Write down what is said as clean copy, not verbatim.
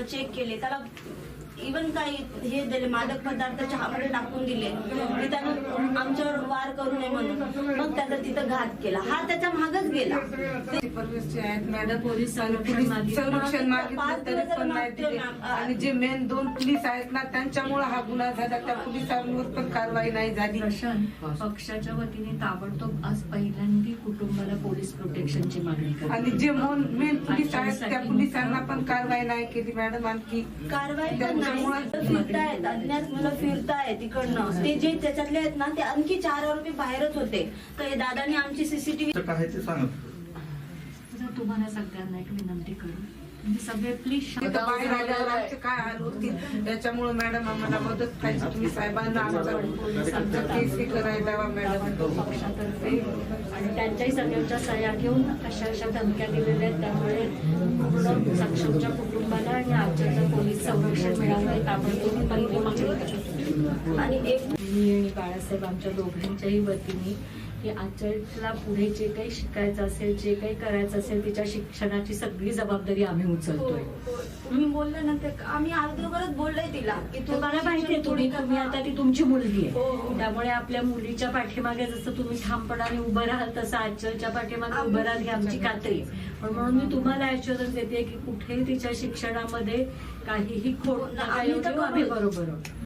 Check केले, त्याला even काही हे दिले, मादक पदार्थ चहामध्ये टाकून दिले की त्यानं आमच्यावर वार करू नये म्हणून. मग त्याचा तिथं घात केला. हा त्याच्या मागच गेला. मॅडम पोलीस संरक्षण मागितलं तरी पण नाही दिले. आणि जे मेन 2 पोलीस आहेत ना, त्यांच्यामुळे हा गुन्हा झाला. त्या पोलिसांवर पण कारवाई नाही झाली. पक्षाच्या वतीने ताबडतोब आज पहिल्यांदा कुटुंबाला पोलीस प्रोटेक्शनची मागणी करते. आणि जे मेन पोलीस आहेत त्या पोलिसांना पण कारवाई नाही केली मॅडम. आणखी कारवाई फिरतायत, अज्ञात मुलं फिरतायत तिकडनं. ते जे त्याच्यातले आहेत ना, ते आणखी 4 आरोपी बाहेरच होते. तर दादानी आमची सीसीटीव्ही काय ते सांगत. तुम्हाला सगळ्यांना एक विनंती करू, सगळे प्लीज बाहेर आल्यावर आमचे काय हाल होतील याच्यामुळे मॅडम आम्हाला मदत पाहिजे. तुम्ही साहेबांना आमचा केस करायला द्यावा मॅडम पक्षातर्फे. आणि त्यांच्याही सगळ्यांच्या सह्या घेऊन अशा धमक्या दिलेल्या आहेत. त्यामुळे पूर्ण सक्षमच्या कुटुंबाला आणि आमच्या पोलीस संरक्षण मिळावं ताबडतोब पहिली मागणी करतो. आणि मी आणि बाळासाहेब आमच्या दोघांच्याही वतीने की आचलला पुढे जे काही शिकायचं असेल, जे काही करायचं असेल, तिच्या शिक्षणाची सगळी जबाबदारी आम्ही उचलतोय. तुम्ही बोलले ना, ते आम्ही अगोदरच बोललोय तिला की तुम्हाला माहितीये तुम्ही आता ती तुमची मुलगी आहे. त्यामुळे आपल्या मुलीच्या पाठीमागे जसं तुम्ही ठामपणाने उभं राहाल तसं आचलच्या पाठीमागे उभं राहाल ही आमची खात्री. पण म्हणून मी तुम्हाला ऍश्युरन्स देते की कुठेही तिच्या शिक्षणामध्ये काहीही खोट नका येऊ देऊ, आम्ही बरोबर आहोत.